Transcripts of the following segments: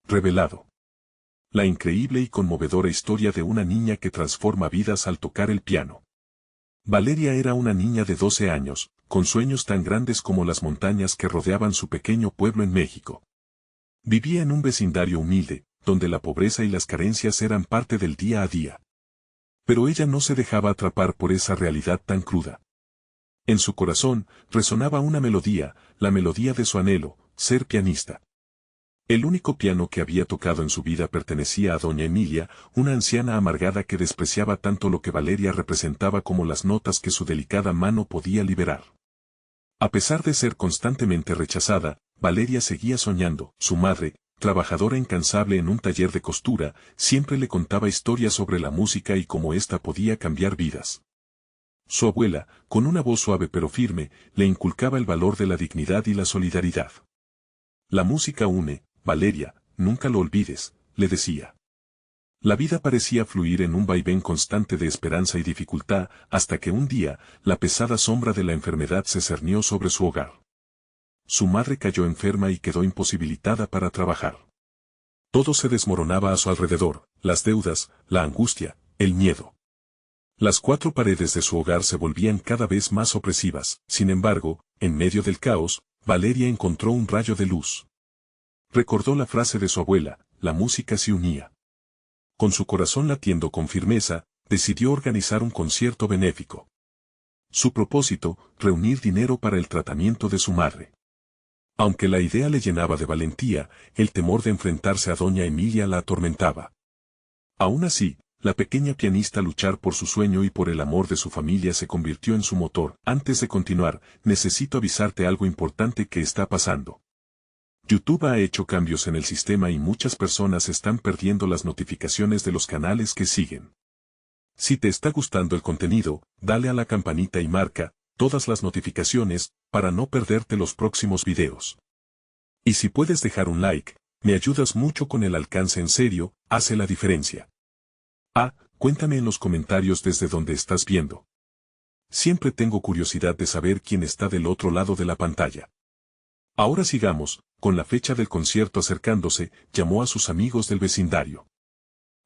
revelado. La increíble y conmovedora historia de una niña que transforma vidas al tocar el piano. Valeria era una niña de 12 años, con sueños tan grandes como las montañas que rodeaban su pequeño pueblo en México. Vivía en un vecindario humilde, donde la pobreza y las carencias eran parte del día a día. Pero ella no se dejaba atrapar por esa realidad tan cruda. En su corazón resonaba una melodía, la melodía de su anhelo, ser pianista. El único piano que había tocado en su vida pertenecía a doña Emilia, una anciana amargada que despreciaba tanto lo que Valeria representaba como las notas que su delicada mano podía liberar. A pesar de ser constantemente rechazada, Valeria seguía soñando. Su madre, trabajadora incansable en un taller de costura, siempre le contaba historias sobre la música y cómo ésta podía cambiar vidas. Su abuela, con una voz suave pero firme, le inculcaba el valor de la dignidad y la solidaridad. La música une, Valeria, nunca lo olvides, le decía. La vida parecía fluir en un vaivén constante de esperanza y dificultad, hasta que un día, la pesada sombra de la enfermedad se cernió sobre su hogar. Su madre cayó enferma y quedó imposibilitada para trabajar. Todo se desmoronaba a su alrededor, las deudas, la angustia, el miedo. Las cuatro paredes de su hogar se volvían cada vez más opresivas. Sin embargo, en medio del caos, Valeria encontró un rayo de luz. Recordó la frase de su abuela, la música se unía. Con su corazón latiendo con firmeza, decidió organizar un concierto benéfico. Su propósito, reunir dinero para el tratamiento de su madre. Aunque la idea le llenaba de valentía, el temor de enfrentarse a doña Emilia la atormentaba. Aún así, la pequeña pianista luchar por su sueño y por el amor de su familia se convirtió en su motor. Antes de continuar, necesito avisarte algo importante que está pasando. YouTube ha hecho cambios en el sistema y muchas personas están perdiendo las notificaciones de los canales que siguen. Si te está gustando el contenido, dale a la campanita y marca todas las notificaciones para no perderte los próximos videos. Y si puedes dejar un like, me ayudas mucho con el alcance. En serio, hace la diferencia. Cuéntame en los comentarios desde donde estás viendo. Siempre tengo curiosidad de saber quién está del otro lado de la pantalla. Ahora sigamos, con la fecha del concierto acercándose, llamó a sus amigos del vecindario.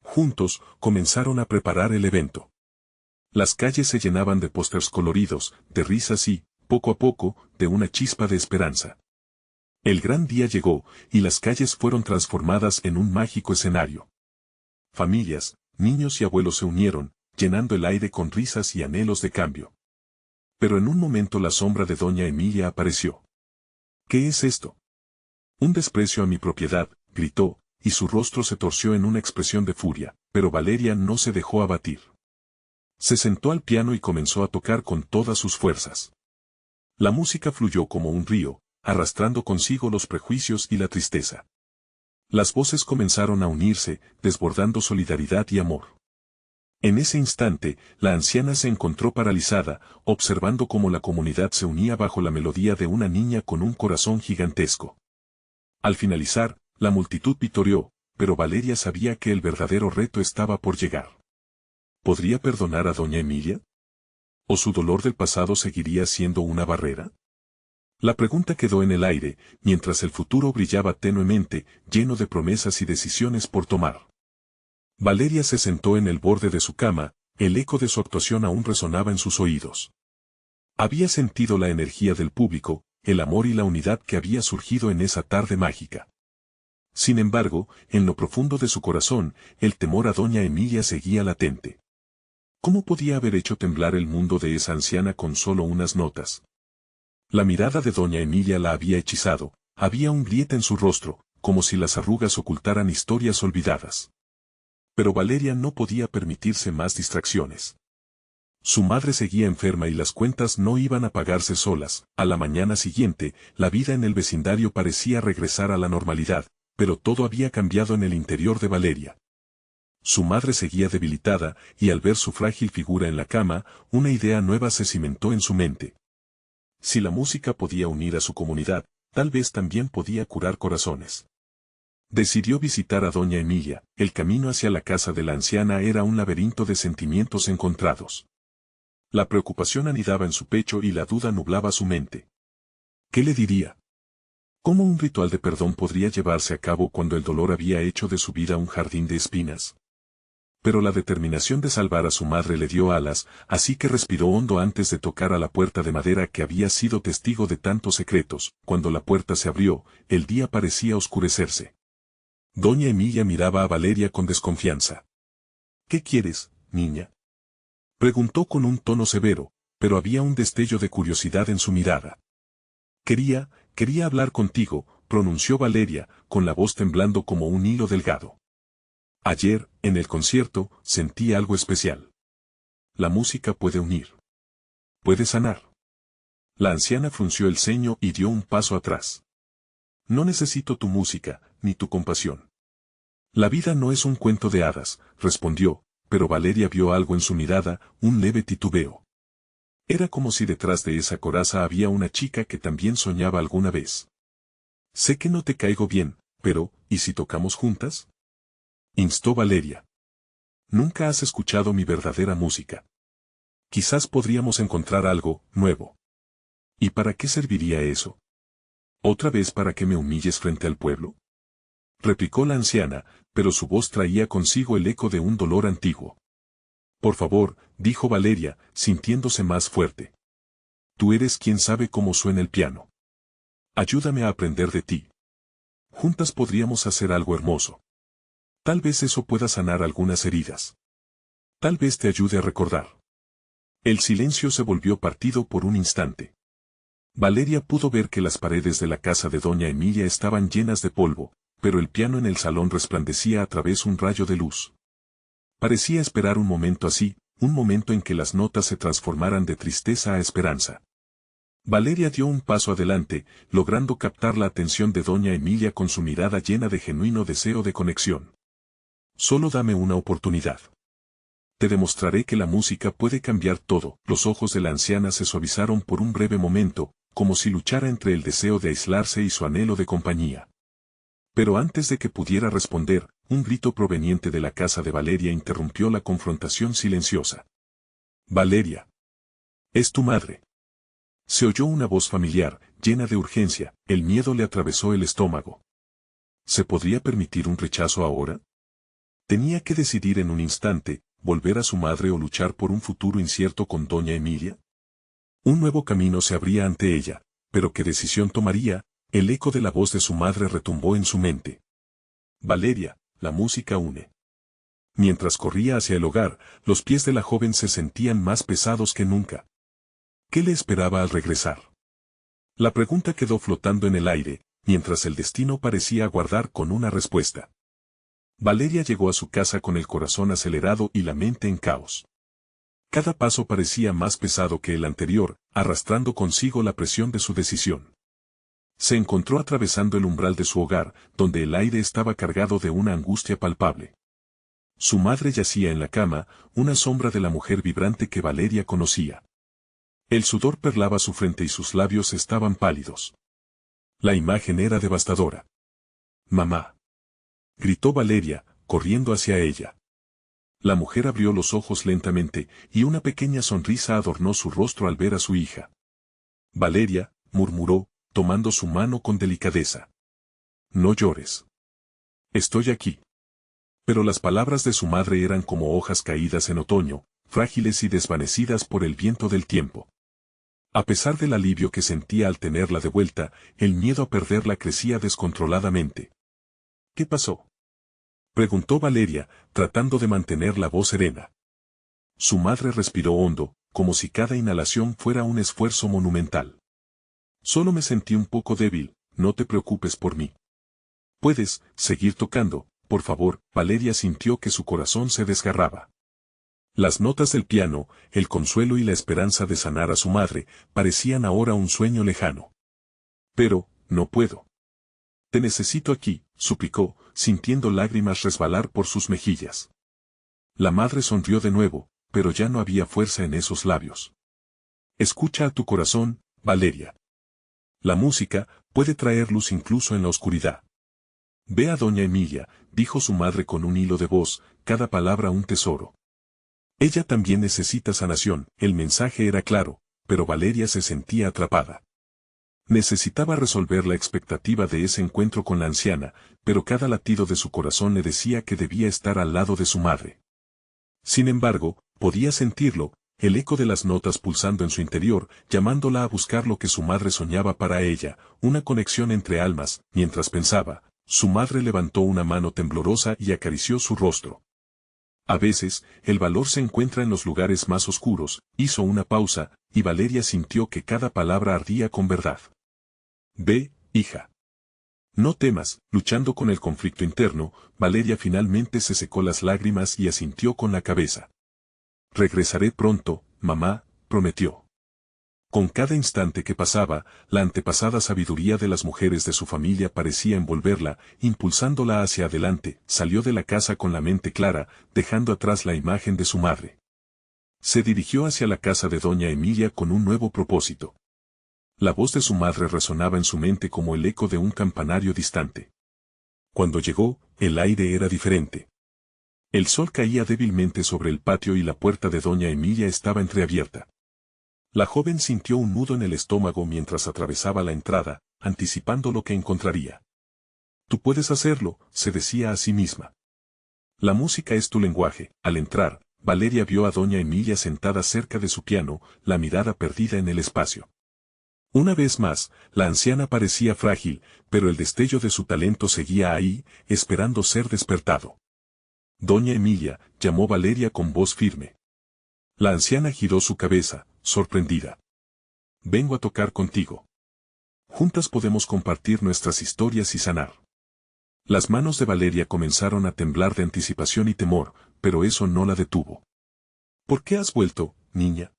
Juntos, comenzaron a preparar el evento. Las calles se llenaban de pósters coloridos, de risas y, poco a poco, de una chispa de esperanza. El gran día llegó, y las calles fueron transformadas en un mágico escenario. Familias, niños y abuelos se unieron, llenando el aire con risas y anhelos de cambio. Pero en un momento la sombra de doña Emilia apareció. ¿Qué es esto? Un desprecio a mi propiedad, gritó, y su rostro se torció en una expresión de furia, pero Valeria no se dejó abatir. Se sentó al piano y comenzó a tocar con todas sus fuerzas. La música fluyó como un río, arrastrando consigo los prejuicios y la tristeza. Las voces comenzaron a unirse, desbordando solidaridad y amor. En ese instante, la anciana se encontró paralizada, observando cómo la comunidad se unía bajo la melodía de una niña con un corazón gigantesco. Al finalizar, la multitud vitoreó, pero Valeria sabía que el verdadero reto estaba por llegar. ¿Podría perdonar a doña Emilia? ¿O su dolor del pasado seguiría siendo una barrera? La pregunta quedó en el aire, mientras el futuro brillaba tenuemente, lleno de promesas y decisiones por tomar. Valeria se sentó en el borde de su cama, el eco de su actuación aún resonaba en sus oídos. Había sentido la energía del público, el amor y la unidad que había surgido en esa tarde mágica. Sin embargo, en lo profundo de su corazón, el temor a doña Emilia seguía latente. ¿Cómo podía haber hecho temblar el mundo de esa anciana con solo unas notas? La mirada de doña Emilia la había hechizado, había un grieta en su rostro, como si las arrugas ocultaran historias olvidadas. Pero Valeria no podía permitirse más distracciones. Su madre seguía enferma y las cuentas no iban a pagarse solas. A la mañana siguiente, la vida en el vecindario parecía regresar a la normalidad, pero todo había cambiado en el interior de Valeria. Su madre seguía debilitada, y al ver su frágil figura en la cama, una idea nueva se cimentó en su mente. Si la música podía unir a su comunidad, tal vez también podía curar corazones. Decidió visitar a doña Emilia. El camino hacia la casa de la anciana era un laberinto de sentimientos encontrados. La preocupación anidaba en su pecho y la duda nublaba su mente. ¿Qué le diría? ¿Cómo un ritual de perdón podría llevarse a cabo cuando el dolor había hecho de su vida un jardín de espinas? Pero la determinación de salvar a su madre le dio alas, así que respiró hondo antes de tocar a la puerta de madera que había sido testigo de tantos secretos. Cuando la puerta se abrió, el día parecía oscurecerse. Doña Emilia miraba a Valeria con desconfianza. ¿Qué quieres, niña?, preguntó con un tono severo, pero había un destello de curiosidad en su mirada. Quería hablar contigo, pronunció Valeria, con la voz temblando como un hilo delgado. Ayer, en el concierto, sentí algo especial. La música puede unir. Puede sanar. La anciana frunció el ceño y dio un paso atrás. No necesito tu música, ni tu compasión. La vida no es un cuento de hadas, respondió, pero Valeria vio algo en su mirada, un leve titubeo. Era como si detrás de esa coraza había una chica que también soñaba alguna vez. Sé que no te caigo bien, pero, ¿y si tocamos juntas?, instó Valeria. Nunca has escuchado mi verdadera música. Quizás podríamos encontrar algo nuevo. ¿Y para qué serviría eso? ¿Otra vez para que me humilles frente al pueblo?, replicó la anciana, pero su voz traía consigo el eco de un dolor antiguo. Por favor, dijo Valeria, sintiéndose más fuerte. Tú eres quien sabe cómo suena el piano. Ayúdame a aprender de ti. Juntas podríamos hacer algo hermoso. Tal vez eso pueda sanar algunas heridas. Tal vez te ayude a recordar. El silencio se volvió partido por un instante. Valeria pudo ver que las paredes de la casa de doña Emilia estaban llenas de polvo, pero el piano en el salón resplandecía a través un rayo de luz. Parecía esperar un momento así, un momento en que las notas se transformaran de tristeza a esperanza. Valeria dio un paso adelante, logrando captar la atención de doña Emilia con su mirada llena de genuino deseo de conexión. Solo dame una oportunidad. Te demostraré que la música puede cambiar todo. Los ojos de la anciana se suavizaron por un breve momento, como si luchara entre el deseo de aislarse y su anhelo de compañía. Pero antes de que pudiera responder, un grito proveniente de la casa de Valeria interrumpió la confrontación silenciosa. Valeria. Es tu madre. Se oyó una voz familiar, llena de urgencia, el miedo le atravesó el estómago. ¿Se podría permitir un rechazo ahora? Tenía que decidir en un instante, volver a su madre o luchar por un futuro incierto con doña Emilia. Un nuevo camino se abría ante ella, pero ¿qué decisión tomaría? El eco de la voz de su madre retumbó en su mente. Valeria, la música une. Mientras corría hacia el hogar, los pies de la joven se sentían más pesados que nunca. ¿Qué le esperaba al regresar? La pregunta quedó flotando en el aire, mientras el destino parecía aguardar con una respuesta. Valeria llegó a su casa con el corazón acelerado y la mente en caos. Cada paso parecía más pesado que el anterior, arrastrando consigo la presión de su decisión. Se encontró atravesando el umbral de su hogar, donde el aire estaba cargado de una angustia palpable. Su madre yacía en la cama, una sombra de la mujer vibrante que Valeria conocía. El sudor perlaba su frente y sus labios estaban pálidos. La imagen era devastadora. «Mamá», gritó Valeria, corriendo hacia ella. La mujer abrió los ojos lentamente, y una pequeña sonrisa adornó su rostro al ver a su hija. «Valeria», murmuró, tomando su mano con delicadeza. «No llores. Estoy aquí». Pero las palabras de su madre eran como hojas caídas en otoño, frágiles y desvanecidas por el viento del tiempo. A pesar del alivio que sentía al tenerla de vuelta, el miedo a perderla crecía descontroladamente. «¿Qué pasó?», preguntó Valeria, tratando de mantener la voz serena. Su madre respiró hondo, como si cada inhalación fuera un esfuerzo monumental. «Solo me sentí un poco débil, no te preocupes por mí. Puedes seguir tocando, por favor». Valeria sintió que su corazón se desgarraba. Las notas del piano, el consuelo y la esperanza de sanar a su madre, parecían ahora un sueño lejano. «Pero, no puedo. Te necesito aquí», suplicó, sintiendo lágrimas resbalar por sus mejillas. La madre sonrió de nuevo, pero ya no había fuerza en esos labios. «Escucha a tu corazón, Valeria. La música puede traer luz incluso en la oscuridad». «Ve a doña Emilia», dijo su madre con un hilo de voz, cada palabra un tesoro. «Ella también necesita sanación». El mensaje era claro, pero Valeria se sentía atrapada. Necesitaba resolver la expectativa de ese encuentro con la anciana, pero cada latido de su corazón le decía que debía estar al lado de su madre. Sin embargo, podía sentirlo, el eco de las notas pulsando en su interior, llamándola a buscar lo que su madre soñaba para ella, una conexión entre almas. Mientras pensaba, su madre levantó una mano temblorosa y acarició su rostro. A veces, el valor se encuentra en los lugares más oscuros. Hizo una pausa, y Valeria sintió que cada palabra ardía con verdad. Ve, hija. No temas. Luchando con el conflicto interno, Valeria finalmente se secó las lágrimas y asintió con la cabeza. Regresaré pronto, mamá, prometió. Con cada instante que pasaba, la antepasada sabiduría de las mujeres de su familia parecía envolverla, impulsándola hacia adelante. Salió de la casa con la mente clara, dejando atrás la imagen de su madre. Se dirigió hacia la casa de doña Emilia con un nuevo propósito. La voz de su madre resonaba en su mente como el eco de un campanario distante. Cuando llegó, el aire era diferente. El sol caía débilmente sobre el patio y la puerta de doña Emilia estaba entreabierta. La joven sintió un nudo en el estómago mientras atravesaba la entrada, anticipando lo que encontraría. Tú puedes hacerlo, se decía a sí misma. La música es tu lenguaje. Al entrar, Valeria vio a doña Emilia sentada cerca de su piano, la mirada perdida en el espacio. Una vez más, la anciana parecía frágil, pero el destello de su talento seguía ahí, esperando ser despertado. Doña Emilia, llamó Valeria con voz firme. La anciana giró su cabeza, sorprendida. Vengo a tocar contigo. Juntas podemos compartir nuestras historias y sanar. Las manos de Valeria comenzaron a temblar de anticipación y temor, pero eso no la detuvo. ¿Por qué has vuelto, niña?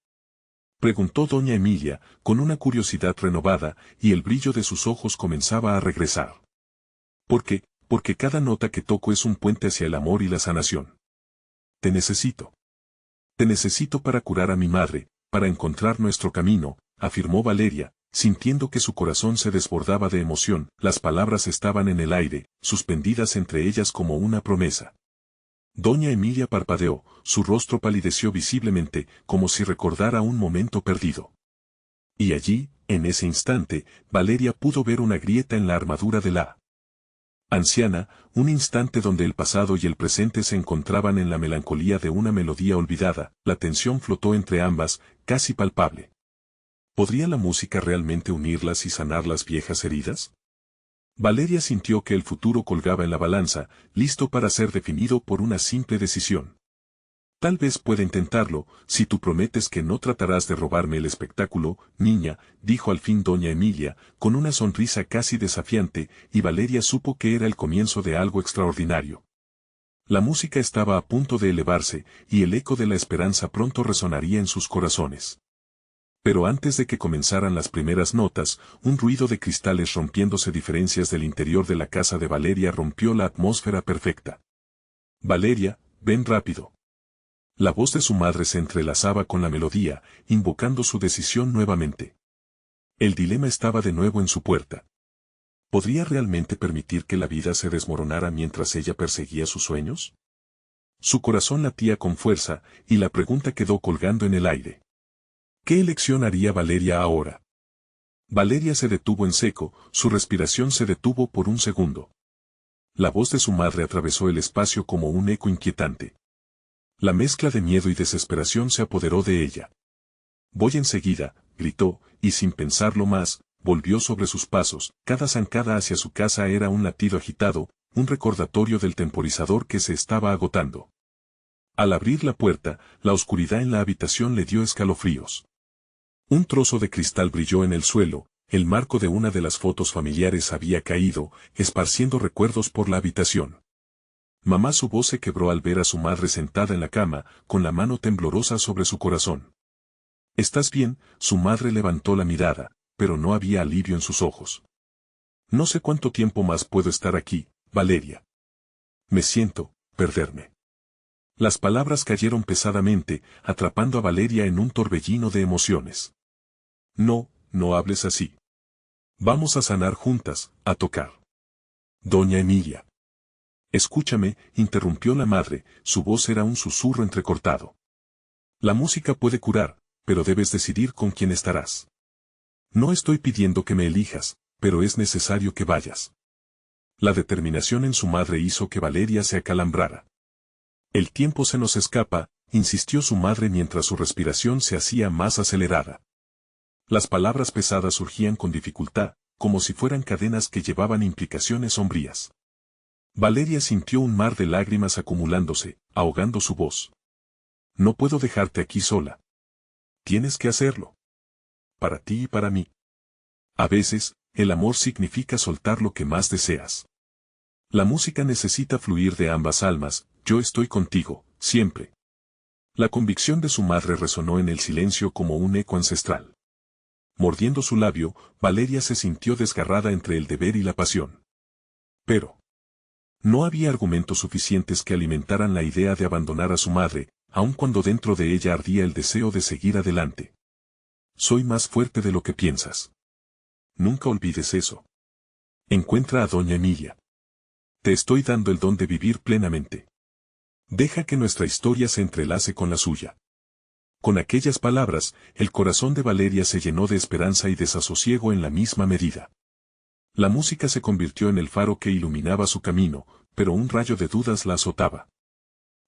Preguntó doña Emilia, con una curiosidad renovada, y el brillo de sus ojos comenzaba a regresar. ¿Por qué? Porque cada nota que toco es un puente hacia el amor y la sanación. Te necesito. Te necesito para curar a mi madre, para encontrar nuestro camino, afirmó Valeria, sintiendo que su corazón se desbordaba de emoción. Las palabras estaban en el aire, suspendidas entre ellas como una promesa. Doña Emilia parpadeó, su rostro palideció visiblemente, como si recordara un momento perdido. Y allí, en ese instante, Valeria pudo ver una grieta en la armadura de la anciana, un instante donde el pasado y el presente se encontraban en la melancolía de una melodía olvidada. La tensión flotó entre ambas, casi palpable. ¿Podría la música realmente unirlas y sanar las viejas heridas? Valeria sintió que el futuro colgaba en la balanza, listo para ser definido por una simple decisión. Tal vez pueda intentarlo, si tú prometes que no tratarás de robarme el espectáculo, niña, dijo al fin doña Emilia, con una sonrisa casi desafiante, y Valeria supo que era el comienzo de algo extraordinario. La música estaba a punto de elevarse, y el eco de la esperanza pronto resonaría en sus corazones. Pero antes de que comenzaran las primeras notas, un ruido de cristales rompiéndose diferencias del interior de la casa de Valeria rompió la atmósfera perfecta. Valeria, ven rápido. La voz de su madre se entrelazaba con la melodía, invocando su decisión nuevamente. El dilema estaba de nuevo en su puerta. ¿Podría realmente permitir que la vida se desmoronara mientras ella perseguía sus sueños? Su corazón latía con fuerza, y la pregunta quedó colgando en el aire. ¿Qué elección haría Valeria ahora? Valeria se detuvo en seco, su respiración se detuvo por un segundo. La voz de su madre atravesó el espacio como un eco inquietante. La mezcla de miedo y desesperación se apoderó de ella. Voy enseguida, gritó, y sin pensarlo más, volvió sobre sus pasos. Cada zancada hacia su casa era un latido agitado, un recordatorio del temporizador que se estaba agotando. Al abrir la puerta, la oscuridad en la habitación le dio escalofríos. Un trozo de cristal brilló en el suelo, el marco de una de las fotos familiares había caído, esparciendo recuerdos por la habitación. Mamá, su voz se quebró al ver a su madre sentada en la cama, con la mano temblorosa sobre su corazón. ¿Estás bien? Su madre levantó la mirada, pero no había alivio en sus ojos. No sé cuánto tiempo más puedo estar aquí, Valeria. Me siento, perderme. Las palabras cayeron pesadamente, atrapando a Valeria en un torbellino de emociones. No, no hables así. Vamos a sanar juntas, a tocar. Doña Emilia. Escúchame, interrumpió la madre, su voz era un susurro entrecortado. La música puede curar, pero debes decidir con quién estarás. No estoy pidiendo que me elijas, pero es necesario que vayas. La determinación en su madre hizo que Valeria se acalambrara. El tiempo se nos escapa, insistió su madre mientras su respiración se hacía más acelerada. Las palabras pesadas surgían con dificultad, como si fueran cadenas que llevaban implicaciones sombrías. Valeria sintió un mar de lágrimas acumulándose, ahogando su voz. No puedo dejarte aquí sola. Tienes que hacerlo. Para ti y para mí. A veces, el amor significa soltar lo que más deseas. La música necesita fluir de ambas almas, yo estoy contigo, siempre. La convicción de su madre resonó en el silencio como un eco ancestral. Mordiendo su labio, Valeria se sintió desgarrada entre el deber y la pasión. Pero no había argumentos suficientes que alimentaran la idea de abandonar a su madre, aun cuando dentro de ella ardía el deseo de seguir adelante. Soy más fuerte de lo que piensas. Nunca olvides eso. Encuentra a doña Emilia. Te estoy dando el don de vivir plenamente. Deja que nuestra historia se entrelace con la suya. Con aquellas palabras, el corazón de Valeria se llenó de esperanza y desasosiego en la misma medida. La música se convirtió en el faro que iluminaba su camino, pero un rayo de dudas la azotaba.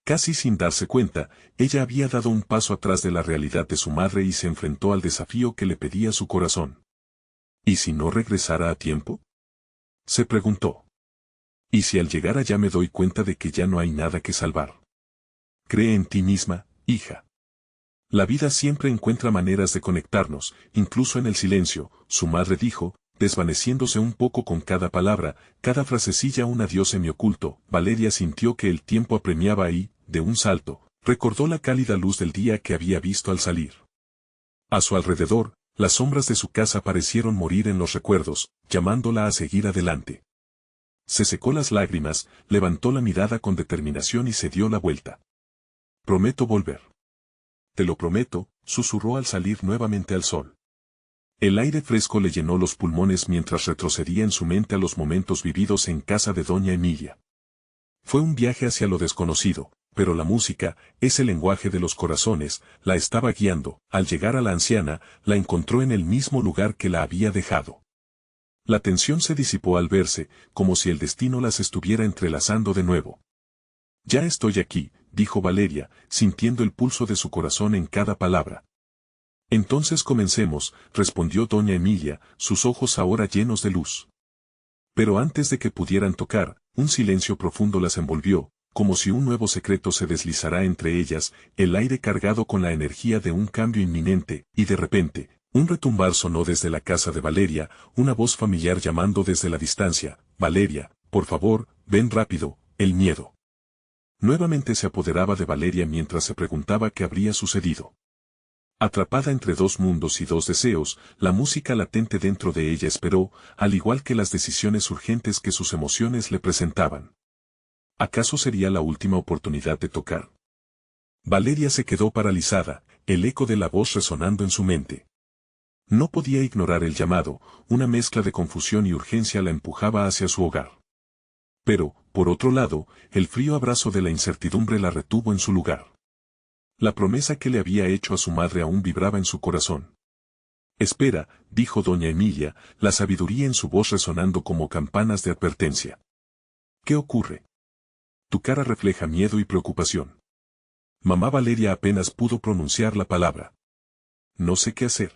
Casi sin darse cuenta, ella había dado un paso atrás de la realidad de su madre y se enfrentó al desafío que le pedía su corazón. ¿Y si no regresara a tiempo? Se preguntó. ¿Y si al llegar allá me doy cuenta de que ya no hay nada que salvar? Cree en ti misma, hija. La vida siempre encuentra maneras de conectarnos, incluso en el silencio, su madre dijo, desvaneciéndose un poco con cada palabra, cada frasecilla un adiós semioculto. Valeria sintió que el tiempo apremiaba y, de un salto, recordó la cálida luz del día que había visto al salir. A su alrededor, las sombras de su casa parecieron morir en los recuerdos, llamándola a seguir adelante. Se secó las lágrimas, levantó la mirada con determinación y se dio la vuelta. Prometo volver. Te lo prometo, susurró al salir nuevamente al sol. El aire fresco le llenó los pulmones mientras retrocedía en su mente a los momentos vividos en casa de doña Emilia. Fue un viaje hacia lo desconocido, pero la música, ese lenguaje de los corazones, la estaba guiando. Al llegar a la anciana, la encontró en el mismo lugar que la había dejado. La tensión se disipó al verse, como si el destino las estuviera entrelazando de nuevo. Ya estoy aquí, dijo Valeria, sintiendo el pulso de su corazón en cada palabra. Entonces comencemos, respondió doña Emilia, sus ojos ahora llenos de luz. Pero antes de que pudieran tocar, un silencio profundo las envolvió, como si un nuevo secreto se deslizara entre ellas, el aire cargado con la energía de un cambio inminente, y de repente, un retumbar sonó desde la casa de Valeria, una voz familiar llamando desde la distancia, Valeria, por favor, ven rápido, el miedo. Nuevamente se apoderaba de Valeria mientras se preguntaba qué habría sucedido. Atrapada entre dos mundos y dos deseos, la música latente dentro de ella esperó, al igual que las decisiones urgentes que sus emociones le presentaban. ¿Acaso sería la última oportunidad de tocar? Valeria se quedó paralizada, el eco de la voz resonando en su mente. No podía ignorar el llamado, una mezcla de confusión y urgencia la empujaba hacia su hogar. Pero, por otro lado, el frío abrazo de la incertidumbre la retuvo en su lugar. La promesa que le había hecho a su madre aún vibraba en su corazón. Espera, dijo doña Emilia, la sabiduría en su voz resonando como campanas de advertencia. ¿Qué ocurre? Tu cara refleja miedo y preocupación. Mamá Valeria apenas pudo pronunciar la palabra. No sé qué hacer.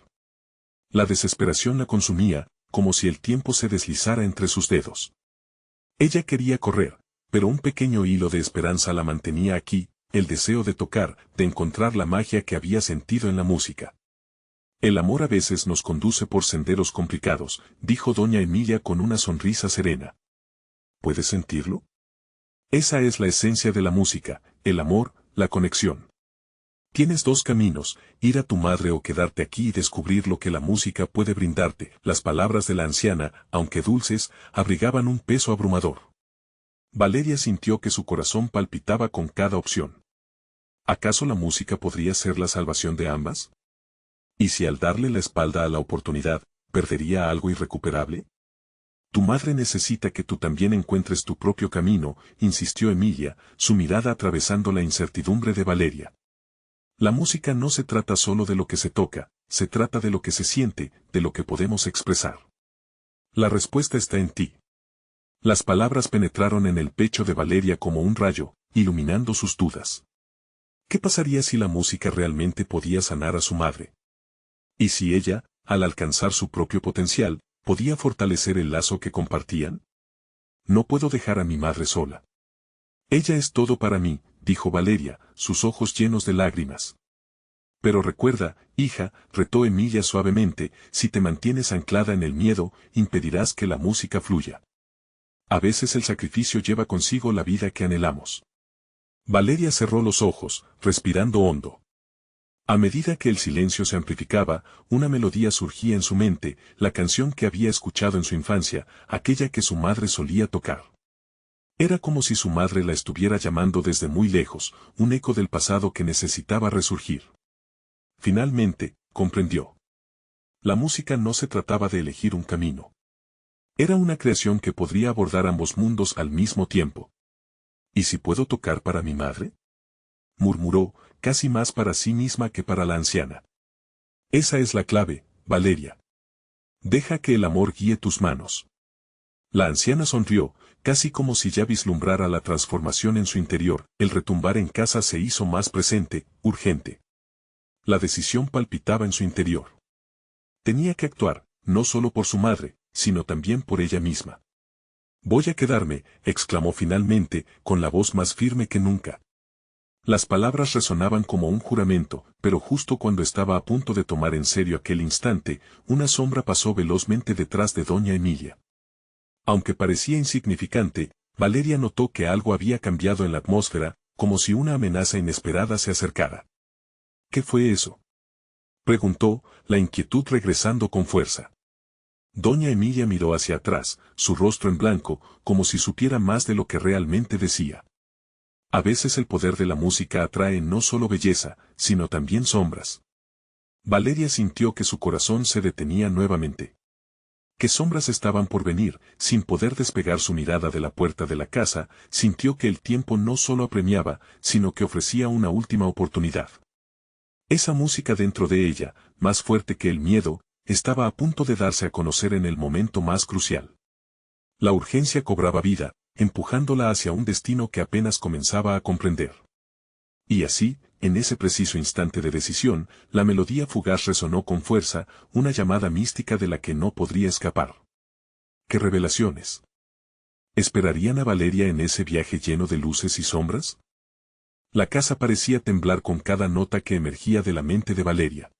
La desesperación la consumía, como si el tiempo se deslizara entre sus dedos. Ella quería correr, pero un pequeño hilo de esperanza la mantenía aquí, el deseo de tocar, de encontrar la magia que había sentido en la música. El amor a veces nos conduce por senderos complicados, dijo doña Emilia con una sonrisa serena. ¿Puedes sentirlo? Esa es la esencia de la música, el amor, la conexión. Tienes dos caminos, ir a tu madre o quedarte aquí y descubrir lo que la música puede brindarte. Las palabras de la anciana, aunque dulces, abrigaban un peso abrumador. Valeria sintió que su corazón palpitaba con cada opción. ¿Acaso la música podría ser la salvación de ambas? ¿Y si al darle la espalda a la oportunidad, perdería algo irrecuperable? Tu madre necesita que tú también encuentres tu propio camino, insistió Emilia, su mirada atravesando la incertidumbre de Valeria. La música no se trata solo de lo que se toca, Se trata de lo que se siente, de lo que podemos expresar. La respuesta está en ti. Las palabras penetraron en el pecho de Valeria como un rayo, iluminando sus dudas. ¿Qué pasaría si la música realmente podía sanar a su madre? ¿Y si ella, al alcanzar su propio potencial, podía fortalecer el lazo que compartían? No puedo dejar a mi madre sola. Ella es todo para mí, dijo Valeria, sus ojos llenos de lágrimas. Pero recuerda, hija, retó Emilia suavemente, si te mantienes anclada en el miedo, impedirás que la música fluya. A veces el sacrificio lleva consigo la vida que anhelamos. Valeria cerró los ojos, respirando hondo. A medida que el silencio se amplificaba, una melodía surgía en su mente, la canción que había escuchado en su infancia, aquella que su madre solía tocar. Era como si su madre la estuviera llamando desde muy lejos, un eco del pasado que necesitaba resurgir. Finalmente, comprendió. La música no se trataba de elegir un camino. Era una creación que podría abordar ambos mundos al mismo tiempo. ¿Y si puedo tocar para mi madre?, murmuró, casi más para sí misma que para la anciana. Esa es la clave, Valeria. Deja que el amor guíe tus manos. La anciana sonrió, casi como si ya vislumbrara la transformación en su interior. El retumbar en casa se hizo más presente, urgente. La decisión palpitaba en su interior. Tenía que actuar, no solo por su madre, sino también por ella misma. Voy a quedarme, exclamó finalmente, con la voz más firme que nunca. Las palabras resonaban como un juramento, pero justo cuando estaba a punto de tomar en serio aquel instante, una sombra pasó velozmente detrás de doña Emilia. Aunque parecía insignificante, Valeria notó que algo había cambiado en la atmósfera, como si una amenaza inesperada se acercara. ¿Qué fue eso?, preguntó, la inquietud regresando con fuerza. Doña Emilia miró hacia atrás, su rostro en blanco, como si supiera más de lo que realmente decía. A veces el poder de la música atrae no solo belleza, sino también sombras. Valeria sintió que su corazón se detenía nuevamente. ¿Qué sombras estaban por venir? Sin poder despegar su mirada de la puerta de la casa, sintió que el tiempo no solo apremiaba, sino que ofrecía una última oportunidad. Esa música dentro de ella, más fuerte que el miedo, estaba a punto de darse a conocer en el momento más crucial. La urgencia cobraba vida, empujándola hacia un destino que apenas comenzaba a comprender. Y así, en ese preciso instante de decisión, la melodía fugaz resonó con fuerza, una llamada mística de la que no podría escapar. ¿Qué revelaciones esperarían a Valeria en ese viaje lleno de luces y sombras? La casa parecía temblar con cada nota que emergía de la mente de Valeria.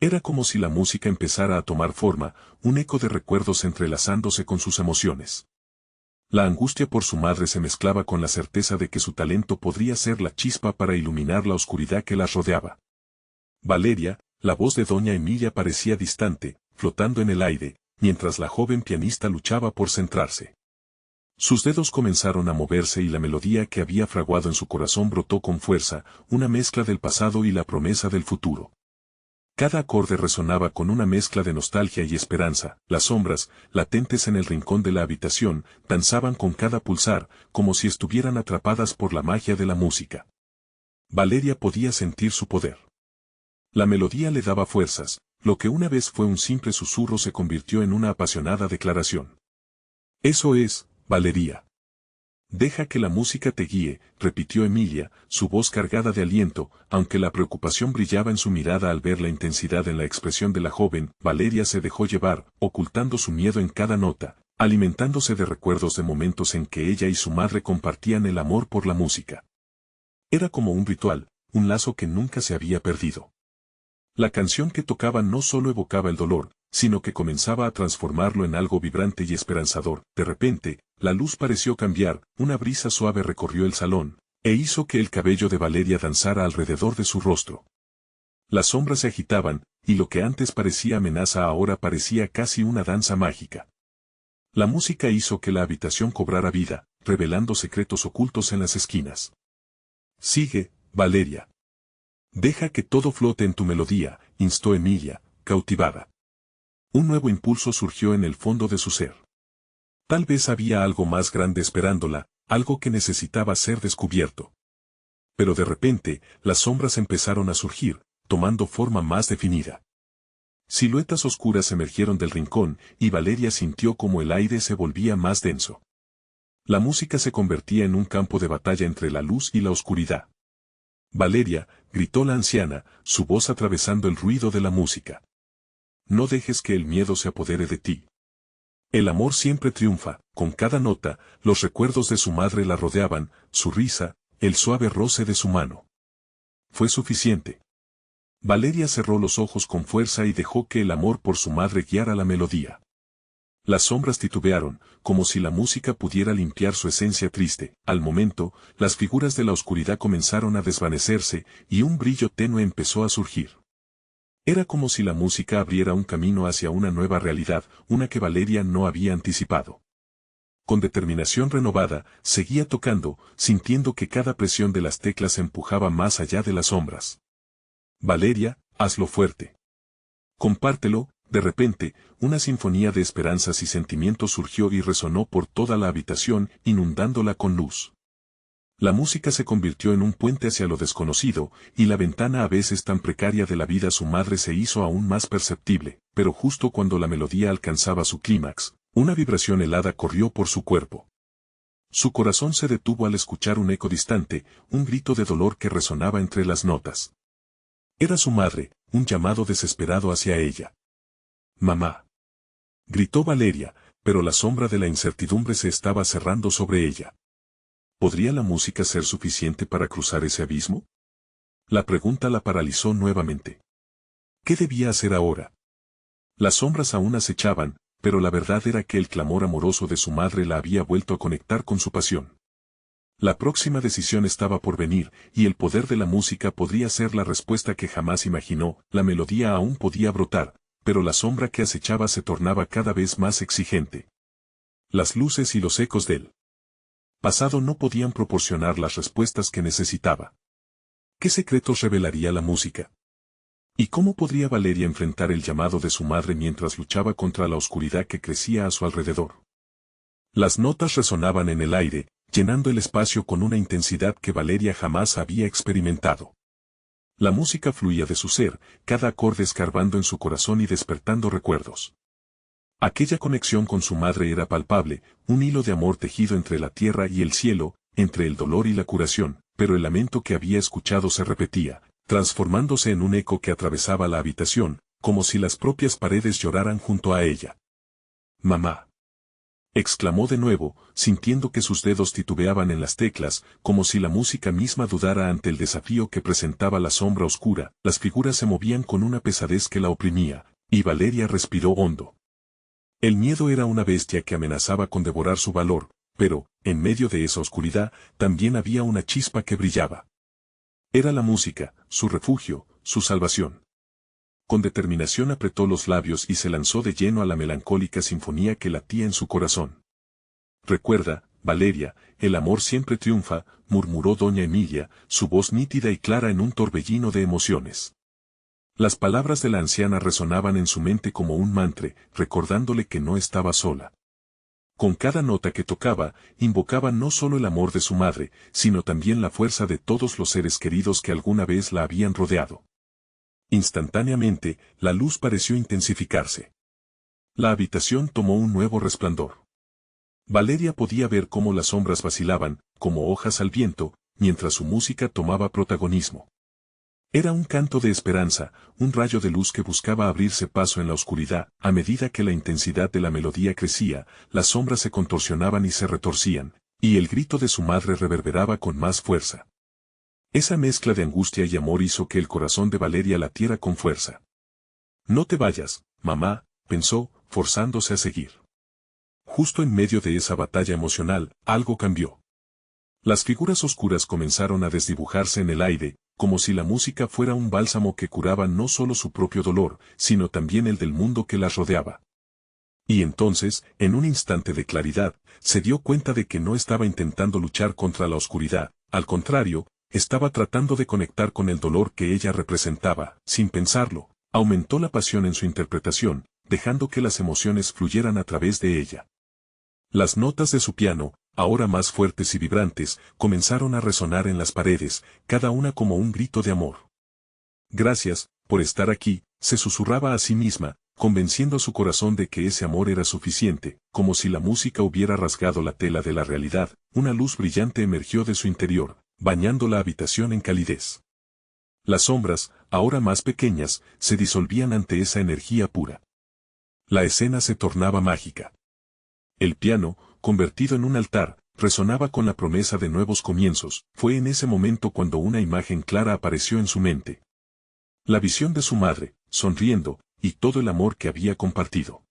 Era como si la música empezara a tomar forma, un eco de recuerdos entrelazándose con sus emociones. La angustia por su madre se mezclaba con la certeza de que su talento podría ser la chispa para iluminar la oscuridad que las rodeaba. Valeria, la voz de doña Emilia parecía distante, flotando en el aire, mientras la joven pianista luchaba por centrarse. Sus dedos comenzaron a moverse y la melodía que había fraguado en su corazón brotó con fuerza, una mezcla del pasado y la promesa del futuro. Cada acorde resonaba con una mezcla de nostalgia y esperanza. Las sombras, latentes en el rincón de la habitación, danzaban con cada pulsar, como si estuvieran atrapadas por la magia de la música. Valeria podía sentir su poder. La melodía le daba fuerzas, lo que una vez fue un simple susurro se convirtió en una apasionada declaración. Eso es, Valeria. Deja que la música te guíe, repitió Emilia, su voz cargada de aliento, aunque la preocupación brillaba en su mirada al ver la intensidad en la expresión de la joven. Valeria se dejó llevar, ocultando su miedo en cada nota, alimentándose de recuerdos de momentos en que ella y su madre compartían el amor por la música. Era como un ritual, un lazo que nunca se había perdido. La canción que tocaba no solo evocaba el dolor, sino que comenzaba a transformarlo en algo vibrante y esperanzador. De repente, la luz pareció cambiar, una brisa suave recorrió el salón, e hizo que el cabello de Valeria danzara alrededor de su rostro. Las sombras se agitaban, y lo que antes parecía amenaza ahora parecía casi una danza mágica. La música hizo que la habitación cobrara vida, revelando secretos ocultos en las esquinas. Sigue, Valeria. Deja que todo flote en tu melodía, instó Emilia, cautivada. Un nuevo impulso surgió en el fondo de su ser. Tal vez había algo más grande esperándola, algo que necesitaba ser descubierto. Pero de repente, las sombras empezaron a surgir, tomando forma más definida. Siluetas oscuras emergieron del rincón, y Valeria sintió como el aire se volvía más denso. La música se convertía en un campo de batalla entre la luz y la oscuridad. Valeria, gritó la anciana, su voz atravesando el ruido de la música. No dejes que el miedo se apodere de ti. El amor siempre triunfa. Con cada nota, los recuerdos de su madre la rodeaban, su risa, el suave roce de su mano. Fue suficiente. Valeria cerró los ojos con fuerza y dejó que el amor por su madre guiara la melodía. Las sombras titubearon, como si la música pudiera limpiar su esencia triste. Al momento, las figuras de la oscuridad comenzaron a desvanecerse, y un brillo tenue empezó a surgir. Era como si la música abriera un camino hacia una nueva realidad, una que Valeria no había anticipado. Con determinación renovada, seguía tocando, sintiendo que cada presión de las teclas empujaba más allá de las sombras. Valeria, hazlo fuerte. Compártelo. De repente, una sinfonía de esperanzas y sentimientos surgió y resonó por toda la habitación, inundándola con luz. La música se convirtió en un puente hacia lo desconocido, y la ventana a veces tan precaria de la vida su madre se hizo aún más perceptible, pero justo cuando la melodía alcanzaba su clímax, una vibración helada corrió por su cuerpo. Su corazón se detuvo al escuchar un eco distante, un grito de dolor que resonaba entre las notas. Era su madre, un llamado desesperado hacia ella. «Mamá», gritó Valeria, pero la sombra de la incertidumbre se estaba cerrando sobre ella. ¿Podría la música ser suficiente para cruzar ese abismo? La pregunta la paralizó nuevamente. ¿Qué debía hacer ahora? Las sombras aún acechaban, pero la verdad era que el clamor amoroso de su madre la había vuelto a conectar con su pasión. La próxima decisión estaba por venir, y el poder de la música podría ser la respuesta que jamás imaginó. La melodía aún podía brotar, pero la sombra que acechaba se tornaba cada vez más exigente. Las luces y los ecos del pasado no podían proporcionar las respuestas que necesitaba. ¿Qué secretos revelaría la música? ¿Y cómo podría Valeria enfrentar el llamado de su madre mientras luchaba contra la oscuridad que crecía a su alrededor? Las notas resonaban en el aire, llenando el espacio con una intensidad que Valeria jamás había experimentado. La música fluía de su ser, cada acorde escarbando en su corazón y despertando recuerdos. Aquella conexión con su madre era palpable, un hilo de amor tejido entre la tierra y el cielo, entre el dolor y la curación, pero el lamento que había escuchado se repetía, transformándose en un eco que atravesaba la habitación, como si las propias paredes lloraran junto a ella. «Mamá», exclamó de nuevo, sintiendo que sus dedos titubeaban en las teclas, como si la música misma dudara ante el desafío que presentaba la sombra oscura. Las figuras se movían con una pesadez que la oprimía, y Valeria respiró hondo. El miedo era una bestia que amenazaba con devorar su valor, pero, en medio de esa oscuridad, también había una chispa que brillaba. Era la música, su refugio, su salvación. Con determinación apretó los labios y se lanzó de lleno a la melancólica sinfonía que latía en su corazón. «Recuerda, Valeria, el amor siempre triunfa», murmuró doña Emilia, su voz nítida y clara en un torbellino de emociones. Las palabras de la anciana resonaban en su mente como un mantra, recordándole que no estaba sola. Con cada nota que tocaba, invocaba no solo el amor de su madre, sino también la fuerza de todos los seres queridos que alguna vez la habían rodeado. Instantáneamente, la luz pareció intensificarse. La habitación tomó un nuevo resplandor. Valeria podía ver cómo las sombras vacilaban, como hojas al viento, mientras su música tomaba protagonismo. Era un canto de esperanza, un rayo de luz que buscaba abrirse paso en la oscuridad. A medida que la intensidad de la melodía crecía, las sombras se contorsionaban y se retorcían, y el grito de su madre reverberaba con más fuerza. Esa mezcla de angustia y amor hizo que el corazón de Valeria latiera con fuerza. «No te vayas, mamá», pensó, forzándose a seguir. Justo en medio de esa batalla emocional, algo cambió. Las figuras oscuras comenzaron a desdibujarse en el aire, como si la música fuera un bálsamo que curaba no solo su propio dolor, sino también el del mundo que las rodeaba. Y entonces, en un instante de claridad, se dio cuenta de que no estaba intentando luchar contra la oscuridad, al contrario, estaba tratando de conectar con el dolor que ella representaba. Sin pensarlo, aumentó la pasión en su interpretación, dejando que las emociones fluyeran a través de ella. Las notas de su piano, ahora más fuertes y vibrantes, comenzaron a resonar en las paredes, cada una como un grito de amor. «Gracias, por estar aquí», Se susurraba a sí misma, convenciendo a su corazón de que ese amor era suficiente, como si la música hubiera rasgado la tela de la realidad. Una luz brillante emergió de su interior, bañando la habitación en calidez. Las sombras, ahora más pequeñas, se disolvían ante esa energía pura. La escena se tornaba mágica. El piano, convertido en un altar, resonaba con la promesa de nuevos comienzos. Fue en ese momento cuando una imagen clara apareció en su mente. La visión de su madre, sonriendo, y todo el amor que había compartido.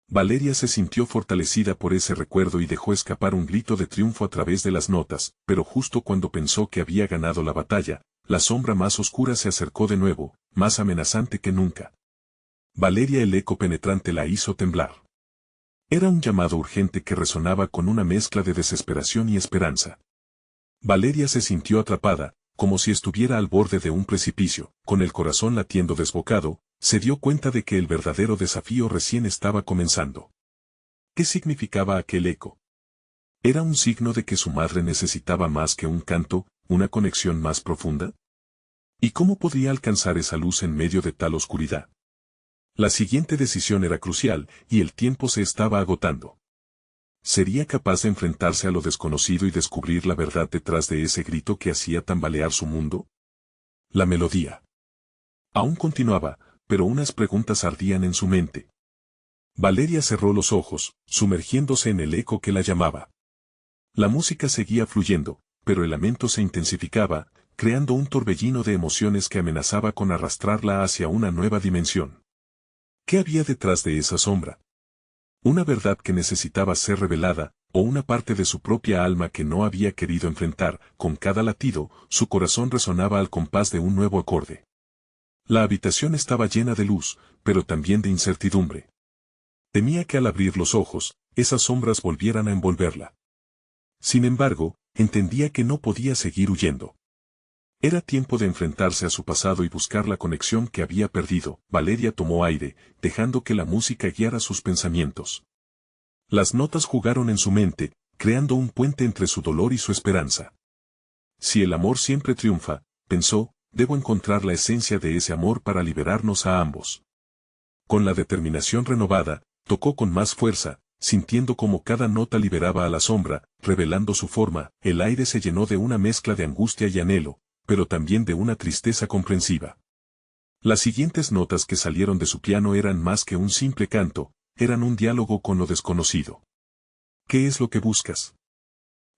Valeria se sintió fortalecida por ese recuerdo y dejó escapar un grito de triunfo a través de las notas, pero justo cuando pensó que había ganado la batalla, la sombra más oscura se acercó de nuevo, más amenazante que nunca. Valeria, el eco penetrante la hizo temblar. Era un llamado urgente que resonaba con una mezcla de desesperación y esperanza. Valeria se sintió atrapada, como si estuviera al borde de un precipicio, con el corazón latiendo desbocado. Se dio cuenta de que el verdadero desafío recién estaba comenzando. ¿Qué significaba aquel eco? ¿Era un signo de que su madre necesitaba más que un canto, una conexión más profunda? ¿Y cómo podía alcanzar esa luz en medio de tal oscuridad? La siguiente decisión era crucial, y el tiempo se estaba agotando. ¿Sería capaz de enfrentarse a lo desconocido y descubrir la verdad detrás de ese grito que hacía tambalear su mundo? La melodía. Aún continuaba, pero unas preguntas ardían en su mente. Valeria cerró los ojos, sumergiéndose en el eco que la llamaba. La música seguía fluyendo, pero el lamento se intensificaba, creando un torbellino de emociones que amenazaba con arrastrarla hacia una nueva dimensión. ¿Qué había detrás de esa sombra? ¿Una verdad que necesitaba ser revelada, o una parte de su propia alma que no había querido enfrentar? Con cada latido, su corazón resonaba al compás de un nuevo acorde. La habitación estaba llena de luz, pero también de incertidumbre. Temía que al abrir los ojos, esas sombras volvieran a envolverla. Sin embargo, entendía que no podía seguir huyendo. Era tiempo de enfrentarse a su pasado y buscar la conexión que había perdido. Valeria tomó aire, dejando que la música guiara sus pensamientos. Las notas jugaron en su mente, creando un puente entre su dolor y su esperanza. Si el amor siempre triunfa, pensó, debo encontrar la esencia de ese amor para liberarnos a ambos. Con la determinación renovada, tocó con más fuerza, sintiendo como cada nota liberaba a la sombra, revelando su forma. El aire se llenó de una mezcla de angustia y anhelo, pero también de una tristeza comprensiva. Las siguientes notas que salieron de su piano eran más que un simple canto, eran un diálogo con lo desconocido. ¿Qué es lo que buscas?,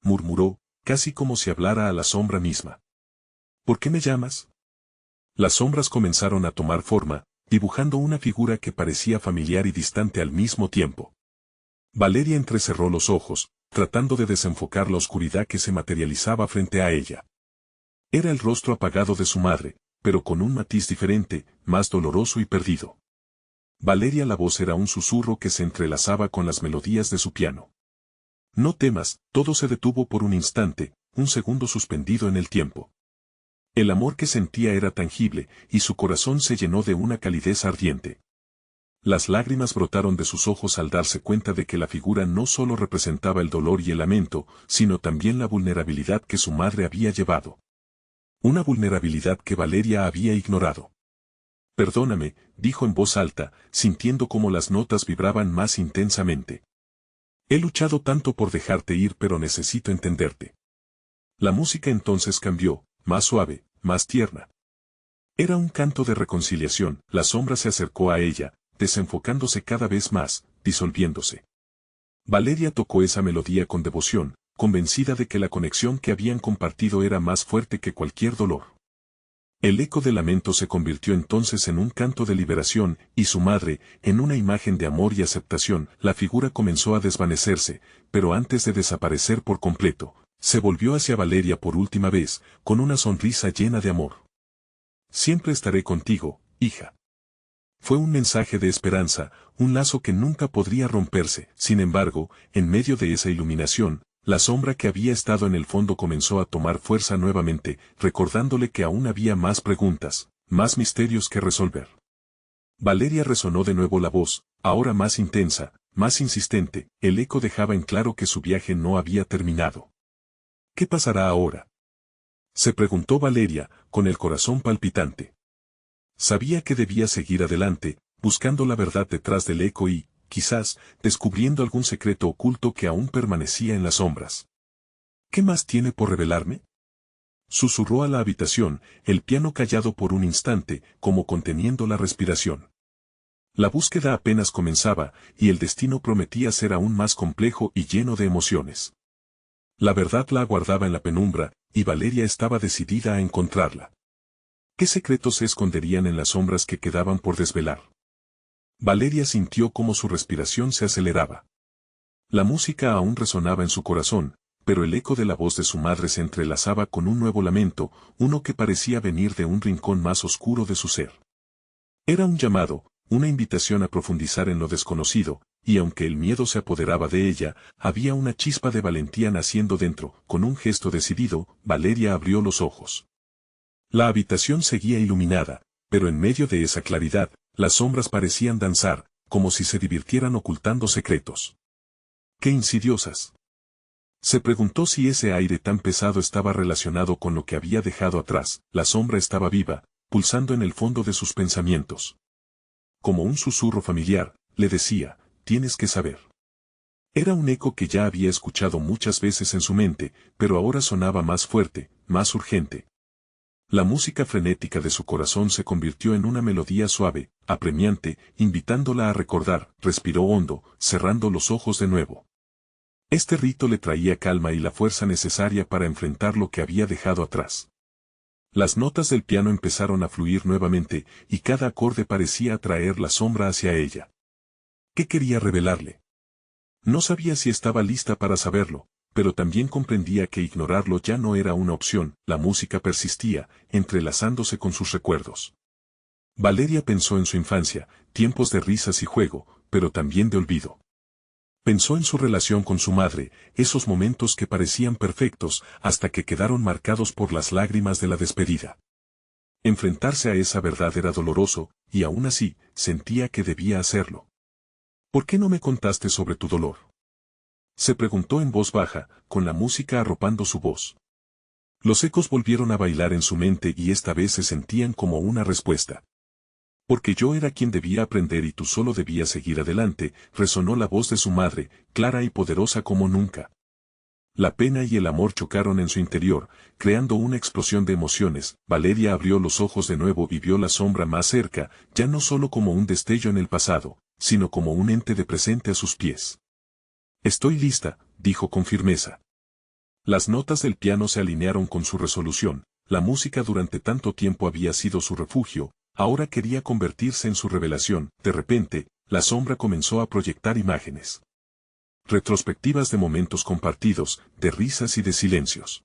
murmuró, casi como si hablara a la sombra misma. ¿Por qué me llamas? Las sombras comenzaron a tomar forma, dibujando una figura que parecía familiar y distante al mismo tiempo. Valeria entrecerró los ojos, tratando de desenfocar la oscuridad que se materializaba frente a ella. Era el rostro apagado de su madre, pero con un matiz diferente, más doloroso y perdido. Valeria, la voz era un susurro que se entrelazaba con las melodías de su piano. No temas. Todo se detuvo por un instante, un segundo suspendido en el tiempo. El amor que sentía era tangible, y su corazón se llenó de una calidez ardiente. Las lágrimas brotaron de sus ojos al darse cuenta de que la figura no solo representaba el dolor y el lamento, sino también la vulnerabilidad que su madre había llevado. Una vulnerabilidad que Valeria había ignorado. Perdóname, dijo en voz alta, sintiendo cómo las notas vibraban más intensamente. He luchado tanto por dejarte ir, pero necesito entenderte. La música entonces cambió, más suave, más tierna. Era un canto de reconciliación. La sombra se acercó a ella, desenfocándose cada vez más, disolviéndose. Valeria tocó esa melodía con devoción, convencida de que la conexión que habían compartido era más fuerte que cualquier dolor. El eco del lamento se convirtió entonces en un canto de liberación, y su madre, en una imagen de amor y aceptación. La figura comenzó a desvanecerse, pero antes de desaparecer por completo, se volvió hacia Valeria por última vez, con una sonrisa llena de amor. Siempre estaré contigo, hija. Fue un mensaje de esperanza, un lazo que nunca podría romperse. Sin embargo, en medio de esa iluminación, la sombra que había estado en el fondo comenzó a tomar fuerza nuevamente, recordándole que aún había más preguntas, más misterios que resolver. Valeria resonó de nuevo la voz, ahora más intensa, más insistente. El eco dejaba en claro que su viaje no había terminado. ¿Qué pasará ahora?, se preguntó Valeria, con el corazón palpitante. Sabía que debía seguir adelante, buscando la verdad detrás del eco y, quizás, descubriendo algún secreto oculto que aún permanecía en las sombras. ¿Qué más tiene por revelarme? Susurró a la habitación, el piano callado por un instante, como conteniendo la respiración. La búsqueda apenas comenzaba, y el destino prometía ser aún más complejo y lleno de emociones. La verdad la aguardaba en la penumbra, y Valeria estaba decidida a encontrarla. ¿Qué secretos se esconderían en las sombras que quedaban por desvelar? Valeria sintió cómo su respiración se aceleraba. La música aún resonaba en su corazón, pero el eco de la voz de su madre se entrelazaba con un nuevo lamento, uno que parecía venir de un rincón más oscuro de su ser. Era un llamado, una invitación a profundizar en lo desconocido, y aunque el miedo se apoderaba de ella, había una chispa de valentía naciendo dentro. Con un gesto decidido, Valeria abrió los ojos. La habitación seguía iluminada, pero en medio de esa claridad, las sombras parecían danzar, como si se divirtieran ocultando secretos. ¡Qué insidiosas! Se preguntó si ese aire tan pesado estaba relacionado con lo que había dejado atrás. La sombra estaba viva, pulsando en el fondo de sus pensamientos. Como un susurro familiar, le decía, tienes que saber. Era un eco que ya había escuchado muchas veces en su mente, pero ahora sonaba más fuerte, más urgente. La música frenética de su corazón se convirtió en una melodía suave, apremiante, invitándola a recordar. Respiró hondo, cerrando los ojos de nuevo. Este rito le traía calma y la fuerza necesaria para enfrentar lo que había dejado atrás. Las notas del piano empezaron a fluir nuevamente, y cada acorde parecía atraer la sombra hacia ella. ¿Qué quería revelarle? No sabía si estaba lista para saberlo, pero también comprendía que ignorarlo ya no era una opción. La música persistía, entrelazándose con sus recuerdos. Valeria pensó en su infancia, tiempos de risas y juego, pero también de olvido. Pensó en su relación con su madre, esos momentos que parecían perfectos hasta que quedaron marcados por las lágrimas de la despedida. Enfrentarse a esa verdad era doloroso, y aún así, sentía que debía hacerlo. ¿Por qué no me contaste sobre tu dolor? Se preguntó en voz baja, con la música arropando su voz. Los ecos volvieron a bailar en su mente y esta vez se sentían como una respuesta. Porque yo era quien debía aprender y tú solo debías seguir adelante, resonó la voz de su madre, clara y poderosa como nunca. La pena y el amor chocaron en su interior, creando una explosión de emociones. Valeria abrió los ojos de nuevo y vio la sombra más cerca, ya no solo como un destello en el pasado, sino como un ente de presente a sus pies. Estoy lista, dijo con firmeza. Las notas del piano se alinearon con su resolución. La música durante tanto tiempo había sido su refugio, ahora quería convertirse en su revelación. De repente, la sombra comenzó a proyectar imágenes. Retrospectivas de momentos compartidos, de risas y de silencios.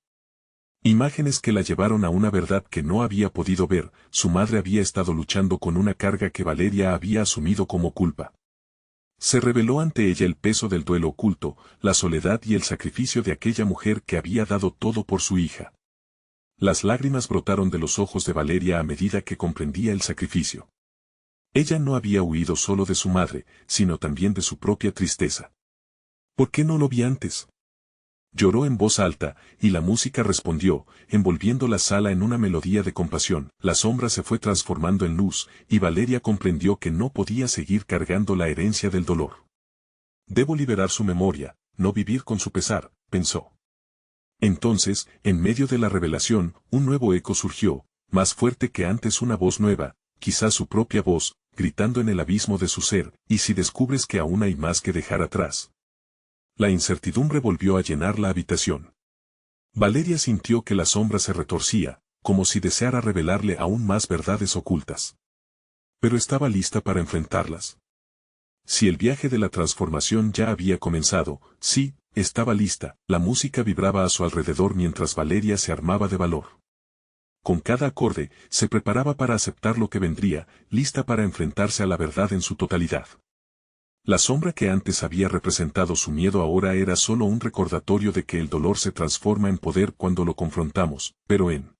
Imágenes que la llevaron a una verdad que no había podido ver. Su madre había estado luchando con una carga que Valeria había asumido como culpa. Se reveló ante ella el peso del duelo oculto, la soledad y el sacrificio de aquella mujer que había dado todo por su hija. Las lágrimas brotaron de los ojos de Valeria a medida que comprendía el sacrificio. Ella no había huido solo de su madre, sino también de su propia tristeza. ¿Por qué no lo vi antes? Lloró en voz alta, y la música respondió, envolviendo la sala en una melodía de compasión. La sombra se fue transformando en luz, y Valeria comprendió que no podía seguir cargando la herencia del dolor. Debo liberar su memoria, no vivir con su pesar, pensó. Entonces, en medio de la revelación, un nuevo eco surgió, más fuerte que antes, una voz nueva, quizás su propia voz, gritando en el abismo de su ser. ¿Y si descubres que aún hay más que dejar atrás? La incertidumbre volvió a llenar la habitación. Valeria sintió que la sombra se retorcía, como si deseara revelarle aún más verdades ocultas. Pero estaba lista para enfrentarlas. Si el viaje de la transformación ya había comenzado, sí, estaba lista. La música vibraba a su alrededor mientras Valeria se armaba de valor. Con cada acorde, se preparaba para aceptar lo que vendría, lista para enfrentarse a la verdad en su totalidad. La sombra que antes había representado su miedo ahora era solo un recordatorio de que el dolor se transforma en poder cuando lo confrontamos, pero en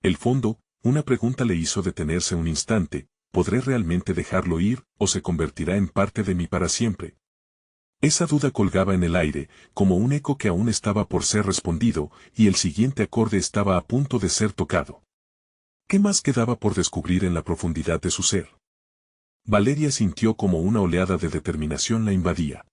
el fondo, una pregunta le hizo detenerse un instante: ¿podré realmente dejarlo ir, o se convertirá en parte de mí para siempre? Esa duda colgaba en el aire, como un eco que aún estaba por ser respondido, y el siguiente acorde estaba a punto de ser tocado. ¿Qué más quedaba por descubrir en la profundidad de su ser? Valeria sintió como una oleada de determinación la invadía.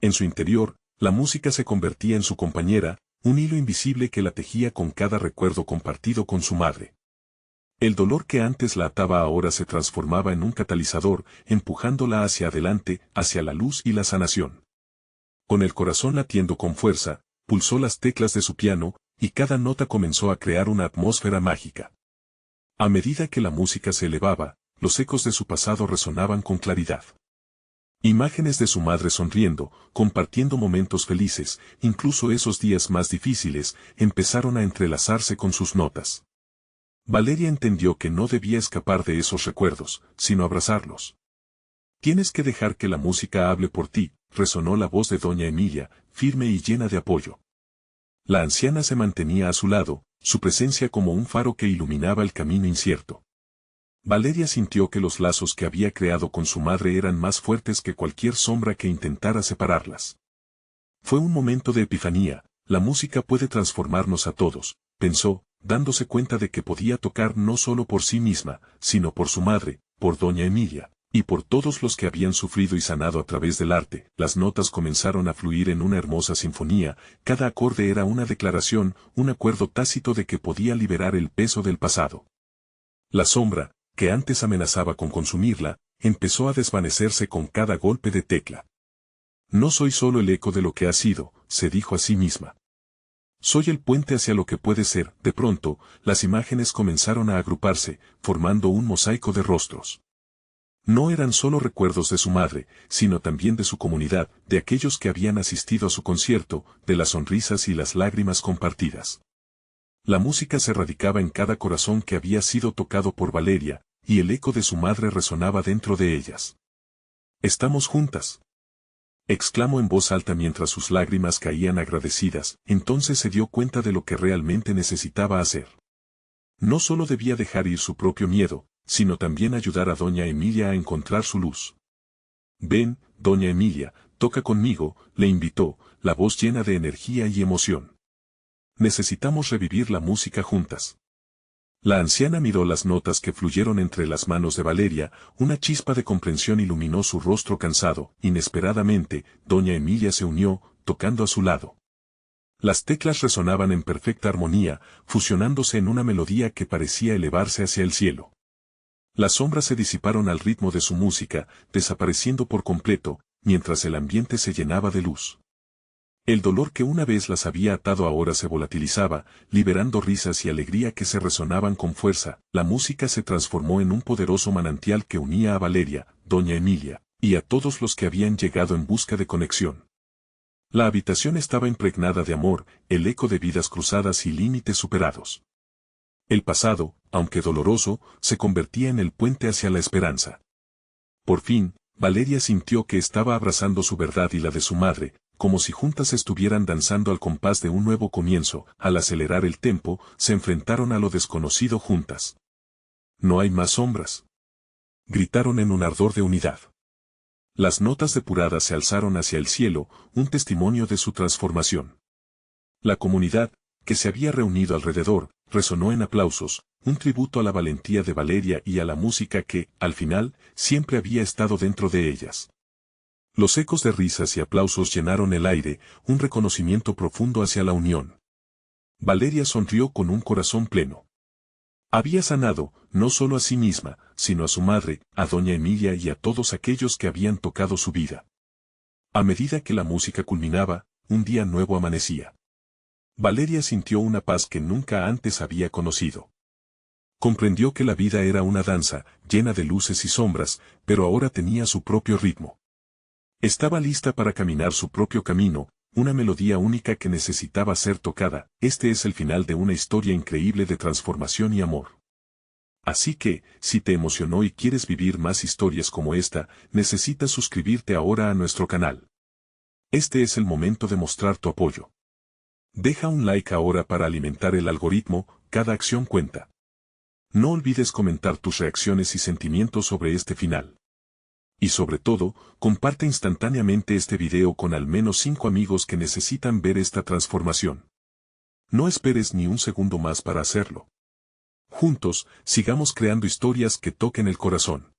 En su interior, la música se convertía en su compañera, un hilo invisible que la tejía con cada recuerdo compartido con su madre. El dolor que antes la ataba ahora se transformaba en un catalizador, empujándola hacia adelante, hacia la luz y la sanación. Con el corazón latiendo con fuerza, pulsó las teclas de su piano, y cada nota comenzó a crear una atmósfera mágica. A medida que la música se elevaba, los ecos de su pasado resonaban con claridad. Imágenes de su madre sonriendo, compartiendo momentos felices, incluso esos días más difíciles, empezaron a entrelazarse con sus notas. Valeria entendió que no debía escapar de esos recuerdos, sino abrazarlos. Tienes que dejar que la música hable por ti, resonó la voz de doña Emilia, firme y llena de apoyo. La anciana se mantenía a su lado, su presencia como un faro que iluminaba el camino incierto. Valeria sintió que los lazos que había creado con su madre eran más fuertes que cualquier sombra que intentara separarlas. Fue un momento de epifanía, la música puede transformarnos a todos, pensó, dándose cuenta de que podía tocar no solo por sí misma, sino por su madre, por doña Emilia, y por todos los que habían sufrido y sanado a través del arte. Las notas comenzaron a fluir en una hermosa sinfonía, cada acorde era una declaración, un acuerdo tácito de que podía liberar el peso del pasado. La sombra, que antes amenazaba con consumirla, empezó a desvanecerse con cada golpe de tecla. No soy solo el eco de lo que ha sido, se dijo a sí misma. Soy el puente hacia lo que puede ser. De pronto, las imágenes comenzaron a agruparse, formando un mosaico de rostros. No eran solo recuerdos de su madre, sino también de su comunidad, de aquellos que habían asistido a su concierto, de las sonrisas y las lágrimas compartidas. La música se radicaba en cada corazón que había sido tocado por Valeria, y el eco de su madre resonaba dentro de ellas. «Estamos juntas», exclamó en voz alta mientras sus lágrimas caían agradecidas. Entonces se dio cuenta de lo que realmente necesitaba hacer. No solo debía dejar ir su propio miedo, sino también ayudar a doña Emilia a encontrar su luz. «Ven, doña Emilia, toca conmigo», le invitó, la voz llena de energía y emoción. «Necesitamos revivir la música juntas». La anciana miró las notas que fluyeron entre las manos de Valeria, una chispa de comprensión iluminó su rostro cansado. Inesperadamente, doña Emilia se unió, tocando a su lado. Las teclas resonaban en perfecta armonía, fusionándose en una melodía que parecía elevarse hacia el cielo. Las sombras se disiparon al ritmo de su música, desapareciendo por completo, mientras el ambiente se llenaba de luz. El dolor que una vez las había atado ahora se volatilizaba, liberando risas y alegría que se resonaban con fuerza. La música se transformó en un poderoso manantial que unía a Valeria, doña Emilia, y a todos los que habían llegado en busca de conexión. La habitación estaba impregnada de amor, el eco de vidas cruzadas y límites superados. El pasado, aunque doloroso, se convertía en el puente hacia la esperanza. Por fin, Valeria sintió que estaba abrazando su verdad y la de su madre, como si juntas estuvieran danzando al compás de un nuevo comienzo. Al acelerar el tempo, se enfrentaron a lo desconocido juntas. «No hay más sombras», gritaron en un ardor de unidad. Las notas depuradas se alzaron hacia el cielo, un testimonio de su transformación. La comunidad, que se había reunido alrededor, resonó en aplausos, un tributo a la valentía de Valeria y a la música que, al final, siempre había estado dentro de ellas. Los ecos de risas y aplausos llenaron el aire, un reconocimiento profundo hacia la unión. Valeria sonrió con un corazón pleno. Había sanado, no solo a sí misma, sino a su madre, a doña Emilia y a todos aquellos que habían tocado su vida. A medida que la música culminaba, un día nuevo amanecía. Valeria sintió una paz que nunca antes había conocido. Comprendió que la vida era una danza, llena de luces y sombras, pero ahora tenía su propio ritmo. Estaba lista para caminar su propio camino, una melodía única que necesitaba ser tocada. Este es el final de una historia increíble de transformación y amor. Así que, si te emocionó y quieres vivir más historias como esta, necesitas suscribirte ahora a nuestro canal. Este es el momento de mostrar tu apoyo. Deja un like ahora para alimentar el algoritmo, cada acción cuenta. No olvides comentar tus reacciones y sentimientos sobre este final. Y sobre todo, comparte instantáneamente este video con al menos 5 amigos que necesitan ver esta transformación. No esperes ni un segundo más para hacerlo. Juntos, sigamos creando historias que toquen el corazón.